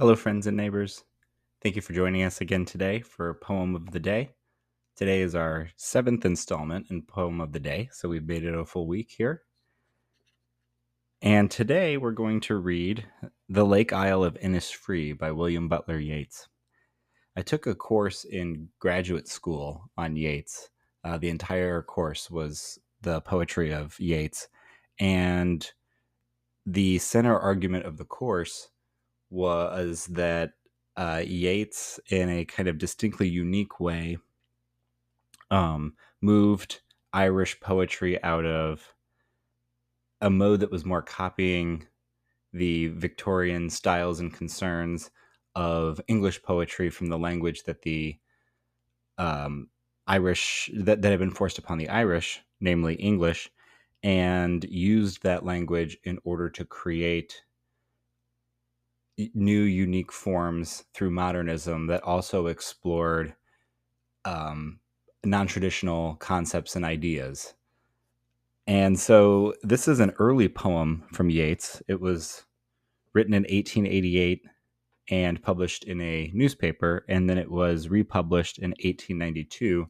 Hello, friends and neighbors. Thank you for joining us again today for Poem of the Day. Today is our seventh installment in Poem of the Day, so we've made it a full week here. And today we're going to read The Lake Isle of Innisfree by William Butler Yeats. I took a course in graduate school on Yeats. The entire course was the poetry of Yeats, and the center argument of the course was that Yeats, in a kind of distinctly unique way, moved Irish poetry out of a mode that was more copying the Victorian styles and concerns of English poetry from the language that the Irish that had been forced upon the Irish, namely English, and used that language in order to create new unique forms through modernism that also explored non-traditional concepts and ideas. And so this is an early poem from Yeats. It was written in 1888 and published in a newspaper, and then it was republished in 1892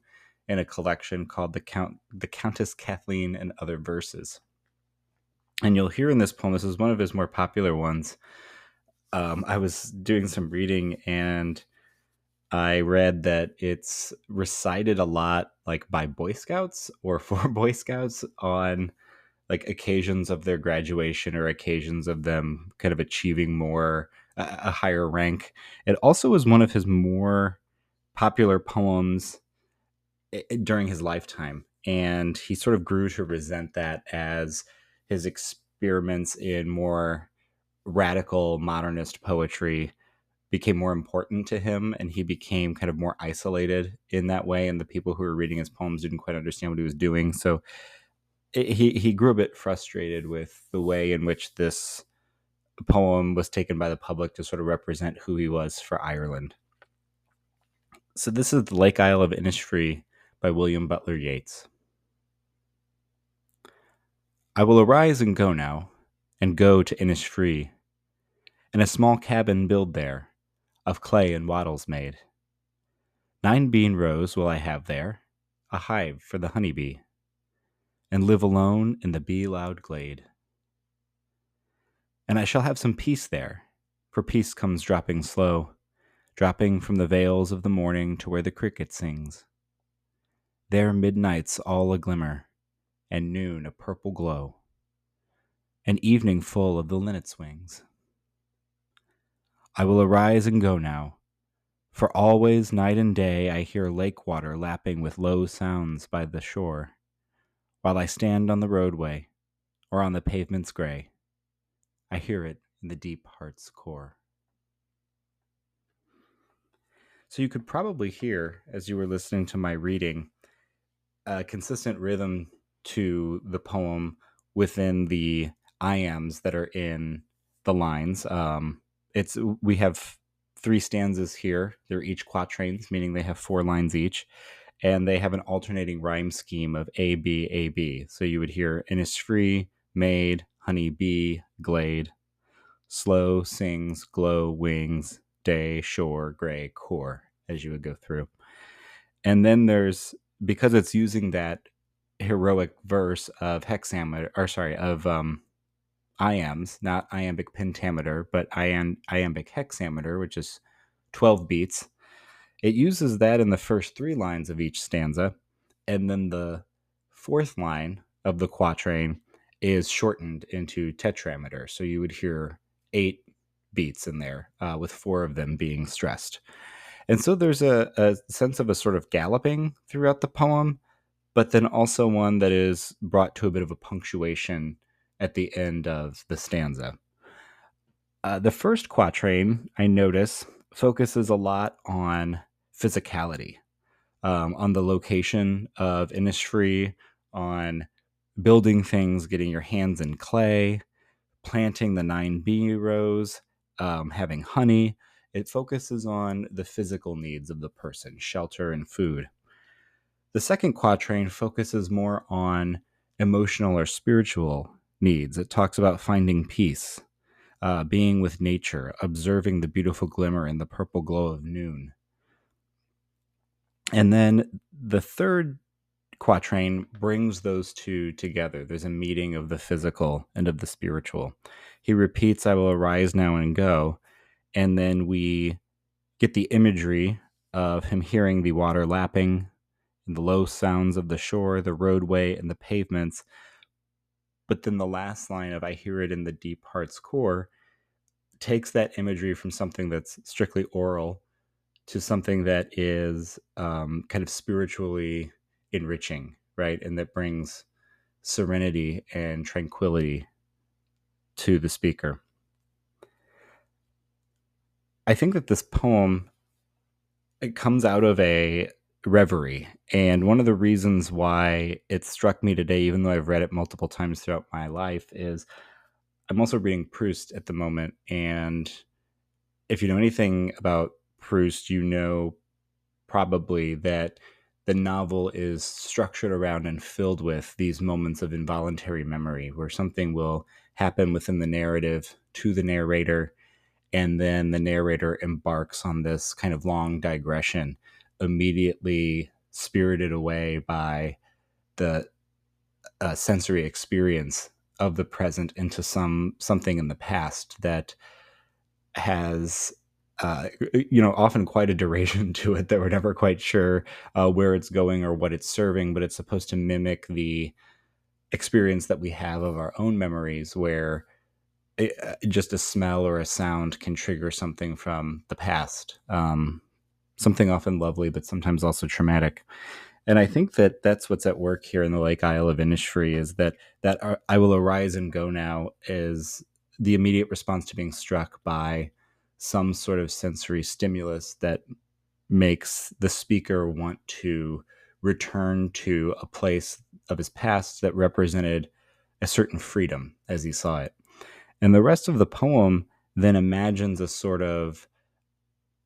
in a collection called the Countess Kathleen and Other Verses. And you'll hear in this poem, this is one of his more popular ones. I was doing some reading and I read that it's recited a lot, like by Boy Scouts or for Boy Scouts on like occasions of their graduation or occasions of them kind of achieving more a higher rank. It also was one of his more popular poems during his lifetime, and he sort of grew to resent that as his experiments in more radical modernist poetry became more important to him, and he became kind of more isolated in that way, and the people who were reading his poems didn't quite understand what he was doing. So he grew a bit frustrated with the way in which this poem was taken by the public to sort of represent who he was for Ireland. So this is The Lake Isle of Innisfree by William Butler Yeats. I will arise and go now, and go to Innisfree, and a small cabin build there, of clay and wattles made. 9 bean rows will I have there, a hive for the honey bee, and live alone in the bee-loud glade. And I shall have some peace there, for peace comes dropping slow, dropping from the vales of the morning to where the cricket sings. There midnight's all a glimmer, and noon a purple glow, and evening full of the linnet's wings. I will arise and go now, for always night and day I hear lake water lapping with low sounds by the shore, while I stand on the roadway or on the pavement's gray. I hear it in the deep heart's core. So you could probably hear, as you were listening to my reading, a consistent rhythm to the poem within the iambs that are in the lines. We have 3 stanzas here. They're each quatrains, meaning they have 4 lines each, and they have an alternating rhyme scheme of A, B, A, B. So you would hear Innisfree, maid, honey bee, glade, slow, sings, glow, wings, day, shore, gray, core, as you would go through. And then there's, because it's using that heroic verse of hexameter, or sorry, of iambs, not iambic pentameter, but iambic hexameter, which is 12 beats. It uses that in the first 3 lines of each stanza, and then the 4th line of the quatrain is shortened into tetrameter. So you would hear 8 beats in there, with 4 of them being stressed. And so there's a sense of a sort of galloping throughout the poem, but then also one that is brought to a bit of a punctuation at the end of the stanza. The first quatrain, I notice, focuses a lot on physicality, on the location of Innisfree, on building things, getting your hands in clay, planting the 9 bee rows, having honey. It focuses on the physical needs of the person, shelter and food. The second quatrain focuses more on emotional or spiritual needs. It talks about finding peace, being with nature, observing the beautiful glimmer and the purple glow of noon. And then the third quatrain brings those two together. There's a meeting of the physical and of the spiritual. He repeats, I will arise now and go. And then we get the imagery of him hearing the water lapping and the low sounds of the shore, the roadway, and the pavements. But then the last line of I hear it in the deep heart's core takes that imagery from something that's strictly oral to something that is kind of spiritually enriching, right? And that brings serenity and tranquility to the speaker. I think that this poem, it comes out of a reverie. And one of the reasons why it struck me today, even though I've read it multiple times throughout my life, is I'm also reading Proust at the moment. And if you know anything about Proust, you know probably that the novel is structured around and filled with these moments of involuntary memory where something will happen within the narrative to the narrator, and then the narrator embarks on this kind of long digression, immediately spirited away by the sensory experience of the present into something in the past that has often quite a duration to it that we're never quite sure where it's going or what it's serving, but it's supposed to mimic the experience that we have of our own memories, where just a smell or a sound can trigger something from the past, something often lovely, but sometimes also traumatic. And I think that that's what's at work here in the Lake Isle of Innisfree, is that I will arise and go now is the immediate response to being struck by some sort of sensory stimulus that makes the speaker want to return to a place of his past that represented a certain freedom as he saw it. And the rest of the poem then imagines a sort of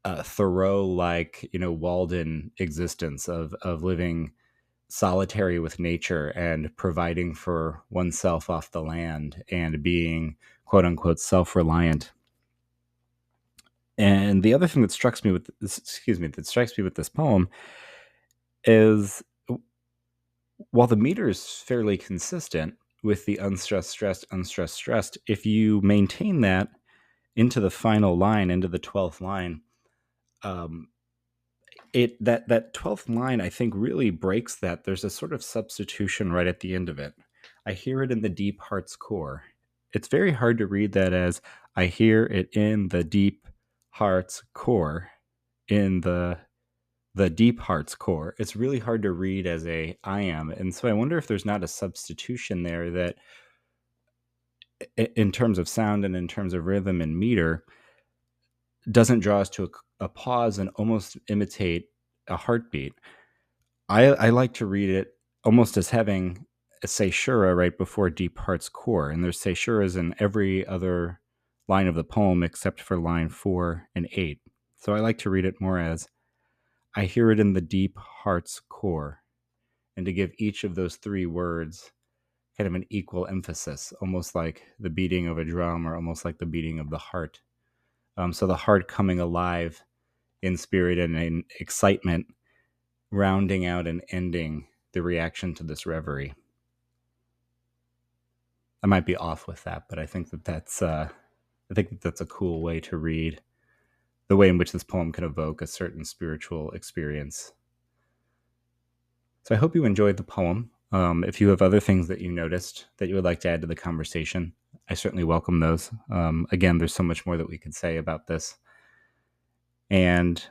Thoreau like, Walden existence of living solitary with nature and providing for oneself off the land and being quote unquote self-reliant. And the other thing that strikes me with this poem is, while the meter is fairly consistent with the unstressed, stressed, unstressed, stressed, if you maintain that into the final line, into the 12th line, that 12th line, I think, really breaks that. There's a sort of substitution right at the end of it. I hear it in the deep heart's core. It's very hard to read that as I hear it in the deep heart's core, in the deep heart's core. It's really hard to read as a I am. And so I wonder if there's not a substitution there that, in terms of sound and in terms of rhythm and meter, doesn't draw us to a pause and almost imitate a heartbeat. I like to read it almost as having a caesura right before deep heart's core. And there's caesuras in every other line of the poem except for line 4 and 8. So I like to read it more as I hear it in the deep heart's core, and to give each of those three words kind of an equal emphasis, almost like the beating of a drum or almost like the beating of the heart. So the heart coming alive in spirit and in excitement, rounding out and ending the reaction to this reverie. I might be off with that, but I think that's a cool way to read the way in which this poem can evoke a certain spiritual experience. So I hope you enjoyed the poem. If you have other things that you noticed that you would like to add to the conversation, I certainly welcome those. Again, there's so much more that we could say about this. And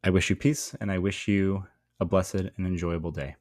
I wish you peace, and I wish you a blessed and enjoyable day.